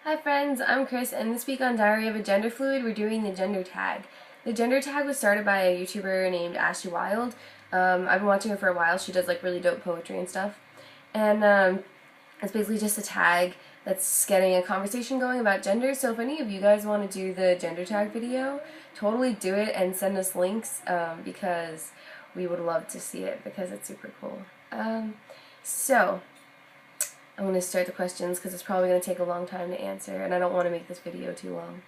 Hi friends, I'm Chris, and this week on Diary of a Genderfluid, we're doing the gender tag. The gender tag was started by a YouTuber named YALL. I've been watching her for a while. She does like really dope poetry and stuff. And it's basically just a tag that's getting a conversation going about gender. So if any of you guys want to do the gender tag video, totally do it and send us links because we would love to see it because it's super cool. So I'm going to start the questions because it's probably going to take a long time to answer, and I don't want to make this video too long.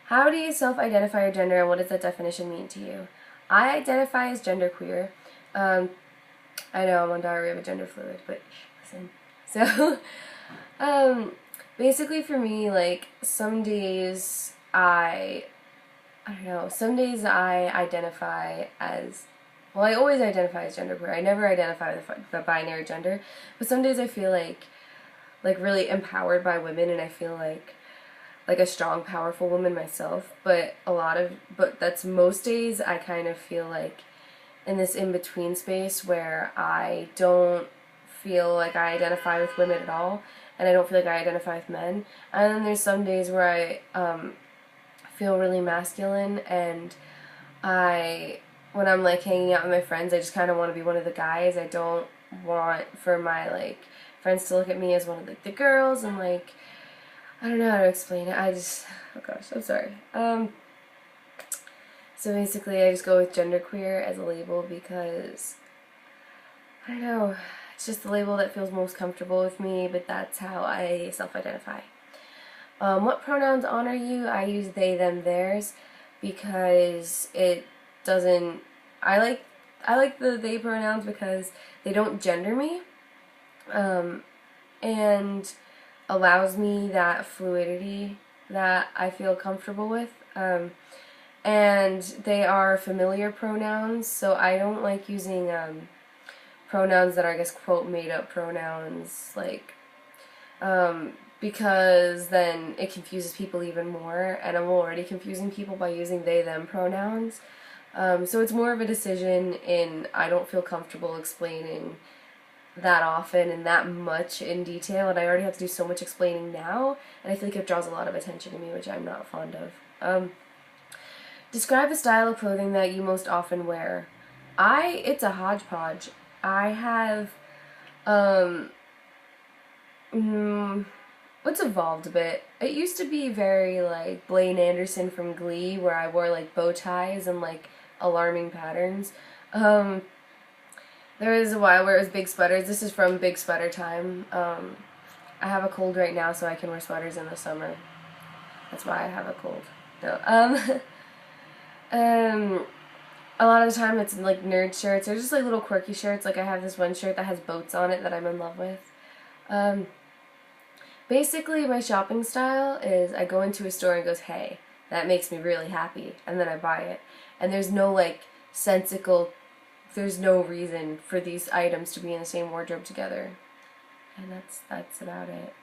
How do you self-identify your gender, and what does that definition mean to you? I identify as genderqueer. I know I'm on Diary of a Genderfluid, but listen. So, basically for me, like, some days I don't know, some days I identify as, well, I always identify as genderqueer. I never identify with the binary gender, but some days I feel like really empowered by women, and I feel like a strong, powerful woman myself. But that's most days I kind of feel like in this in-between space where I don't feel like I identify with women at all, and I don't feel like I identify with men. And then there's some days where I feel really masculine, and when I'm like hanging out with my friends, I just kind of want to be one of the guys. I don't want for my like friends to look at me as one of like the girls, and like I don't know how to explain it. Oh gosh, I'm sorry. So basically I just go with genderqueer as a label because I don't know, it's just the label that feels most comfortable with me, but that's how I self-identify. What pronouns honor you? I use they, them, theirs because it doesn't, I like the they pronouns because they don't gender me, and allows me that fluidity that I feel comfortable with, and they are familiar pronouns, so I don't like using pronouns that are, I guess, quote, made up pronouns, like, because then it confuses people even more, and I'm already confusing people by using they, them pronouns. So it's more of a decision in I don't feel comfortable explaining that often and that much in detail, and I already have to do so much explaining now, and I feel like it draws a lot of attention to me, which I'm not fond of. Describe the style of clothing that you most often wear. It's a hodgepodge. I have, it's evolved a bit. It used to be very like Blaine Anderson from Glee, where I wore like bow ties and like alarming patterns. There was a while where it was big sweaters. This is from big sweater time. I have a cold right now, so I can wear sweaters in the summer. That's why I have a cold. No. A lot of the time it's like nerd shirts or just like little quirky shirts. Like I have this one shirt that has boats on it that I'm in love with. Basically my shopping style is I go into a store and goes, hey, that makes me really happy, and then I buy it. And there's no like there's no reason for these items to be in the same wardrobe together. And that's about it.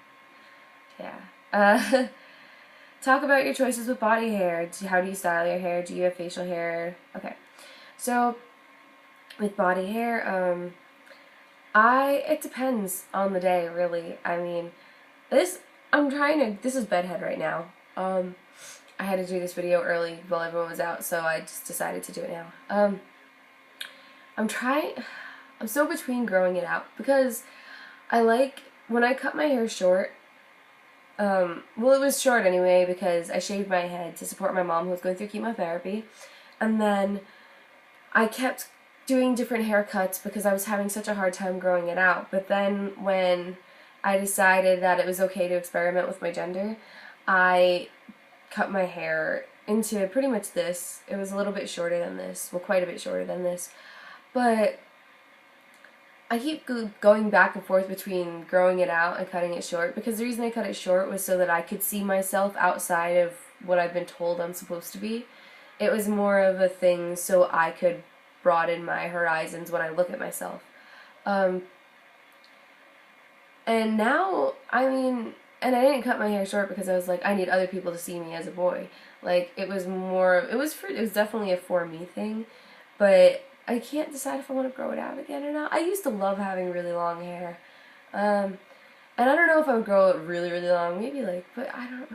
Yeah. Talk about your choices with body hair. How do you style your hair? Do you have facial hair? Okay. So, with body hair, it depends on the day, really. I mean, this is bedhead right now. I had to do this video early while everyone was out, so I just decided to do it now. I'm so between growing it out because when I cut my hair short, well, it was short anyway because I shaved my head to support my mom who was going through chemotherapy, and then I kept doing different haircuts because I was having such a hard time growing it out. But then when I decided that it was okay to experiment with my gender, I cut my hair into pretty much this. It was a little bit shorter than this, well, quite a bit shorter than this, but I keep going back and forth between growing it out and cutting it short, because the reason I cut it short was so that I could see myself outside of what I've been told I'm supposed to be. It was more of a thing so I could broaden my horizons when I look at myself. And now, I mean, and I didn't cut my hair short because I was like, I need other people to see me as a boy. Like, it was definitely a for me thing, but I can't decide if I want to grow it out again or not. I used to love having really long hair. And I don't know if I would grow it really, really long. Maybe like, but I don't.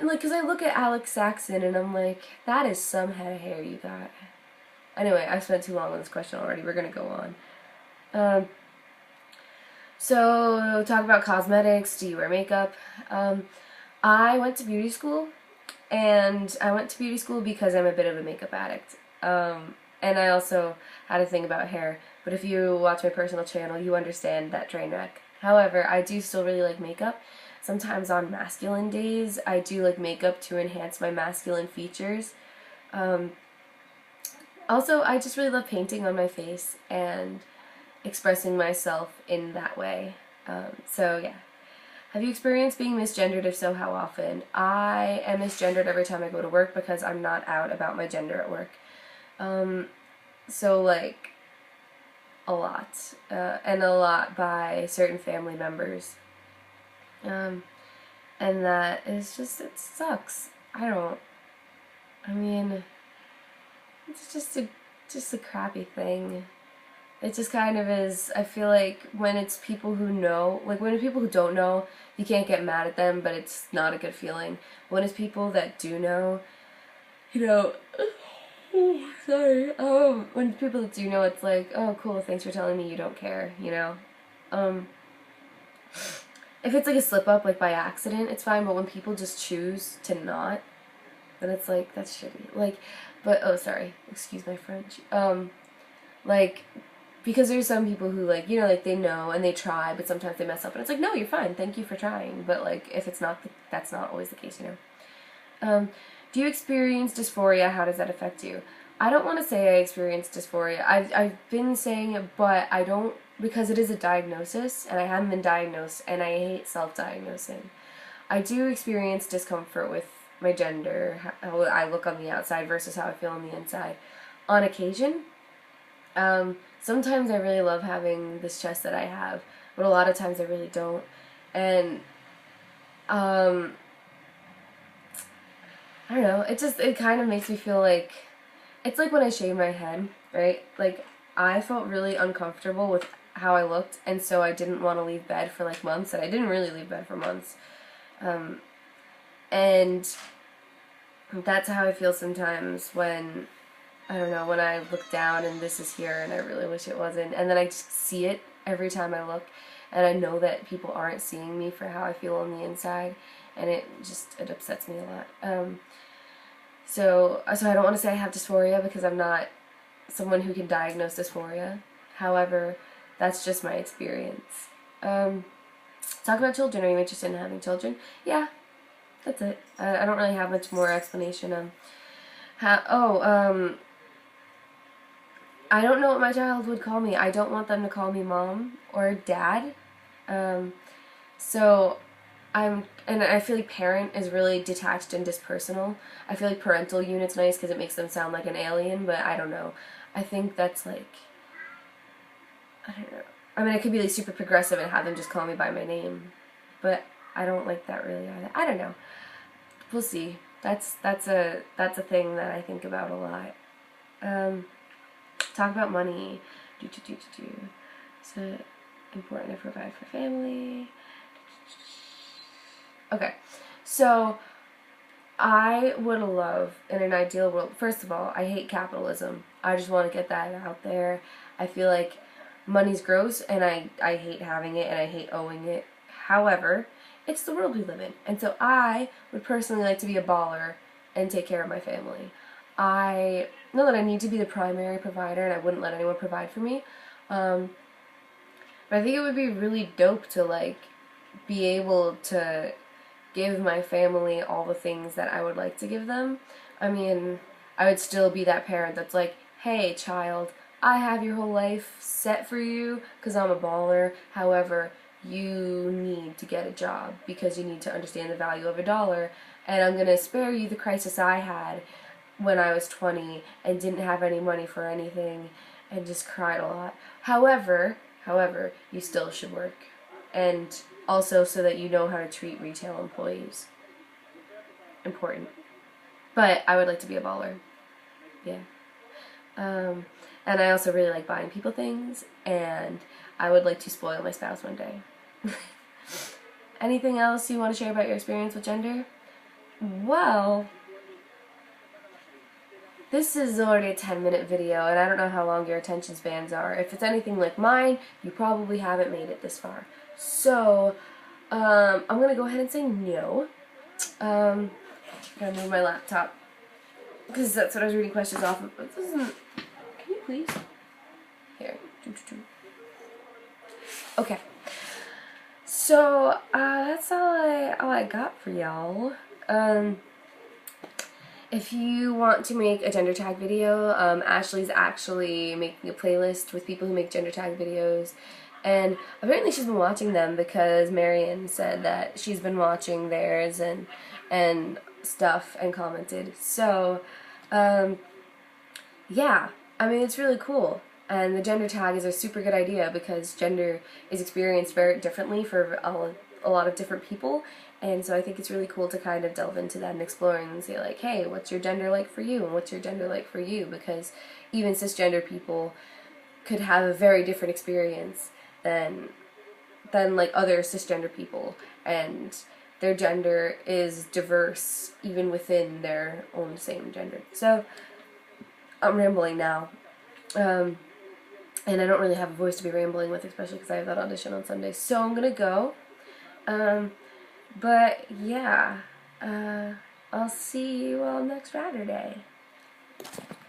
Like, because I look at Alex Saxon and I'm like, that is some head of hair you got. Anyway, I've spent too long on this question already. We're going to go on. So, talk about cosmetics. Do you wear makeup? I went to beauty school, and I went to beauty school because I'm a bit of a makeup addict. And I also had a thing about hair. But if you watch my personal channel, you understand that train wreck. However, I do still really like makeup. Sometimes on masculine days, I do like makeup to enhance my masculine features. Also, I just really love painting on my face and expressing myself in that way. So yeah. Have you experienced being misgendered? If so, how often? I am misgendered every time I go to work because I'm not out about my gender at work. So like a lot, and a lot by certain family members. And that is just, it sucks. I mean, it's just a crappy thing. It just kind of is. I feel like when it's people who know, like when it's people who don't know, you can't get mad at them, but it's not a good feeling. When it's people that do know, you know, sorry, when it's people that do know, it's like, oh cool, thanks for telling me, you don't care, you know? If it's like a slip up, like by accident, it's fine, but when people just choose to not, then it's like, that's shitty. Like, but, oh sorry, excuse my French. Like, because there's some people who, like, you know, like, they know and they try, but sometimes they mess up, and it's like, no, you're fine, thank you for trying, but, like, if it's not, that's not always the case, you know? Do you experience dysphoria? How does that affect you? I don't want to say I experience dysphoria. I've been saying it, but I don't, because it is a diagnosis, and I haven't been diagnosed, and I hate self-diagnosing. I do experience discomfort with my gender, how I look on the outside versus how I feel on the inside, on occasion. Sometimes I really love having this chest that I have, but a lot of times I really don't. And, I don't know, it kind of makes me feel like, it's like when I shave my head, right? Like, I felt really uncomfortable with how I looked, and so I didn't want to leave bed for like months, and I didn't really leave bed for months. And that's how I feel sometimes when, I don't know, when I look down and this is here and I really wish it wasn't, and then I just see it every time I look, and I know that people aren't seeing me for how I feel on the inside, and it upsets me a lot. So I don't want to say I have dysphoria because I'm not someone who can diagnose dysphoria. However, that's just my experience. Talk about children. Are you interested in having children? Yeah, that's it. I don't really have much more explanation. I don't know what my child would call me. I don't want them to call me mom or dad. And I feel like parent is really detached and dispersonal. I feel like parental unit's nice because it makes them sound like an alien, but I don't know. I think that's like, I don't know. I mean, I could be like super progressive and have them just call me by my name, but I don't like that really either. I don't know. We'll see. That's a thing that I think about a lot. Talk about money. So important to provide for family. Okay, so I would love, in an ideal world, first of all, I hate capitalism. I just want to get that out there. I feel like money's gross, and I hate having it, and I hate owing it. However, it's the world we live in, and so I would personally like to be a baller and take care of my family. I know that I need to be the primary provider, and I wouldn't let anyone provide for me, but I think it would be really dope to, like, be able to give my family all the things that I would like to give them. I mean, I would still be that parent that's like, hey child, I have your whole life set for you because I'm a baller. However, you need to get a job because you need to understand the value of $1, and I'm going to spare you the crisis I had when I was 20 and didn't have any money for anything and just cried a lot. However, you still should work. And also so that you know how to treat retail employees. Important. But I would like to be a baller. Yeah. And I also really like buying people things, and I would like to spoil my spouse one day. Anything else you want to share about your experience with gender? Well, this is already a 10-minute video, and I don't know how long your attention spans are. If it's anything like mine, you probably haven't made it this far. So, I'm going to go ahead and say no. I'm going to move my laptop, because that's what I was reading questions off of. But this isn't... Can you please? Here. Okay. So, that's all I got for y'all. If you want to make a gender tag video, Ashley's actually making a playlist with people who make gender tag videos, and apparently she's been watching them because Marion said that she's been watching theirs and stuff and commented. So, yeah, I mean, it's really cool. And the gender tag is a super good idea because gender is experienced very differently for a lot of different people. And so I think it's really cool to kind of delve into that and explore and say like, hey, what's your gender like for you? And what's your gender like for you? Because even cisgender people could have a very different experience than like other cisgender people. And their gender is diverse even within their own same gender. So I'm rambling now. And I don't really have a voice to be rambling with, especially because I have that audition on Sunday. So I'm gonna go. But yeah, I'll see you all next Saturday.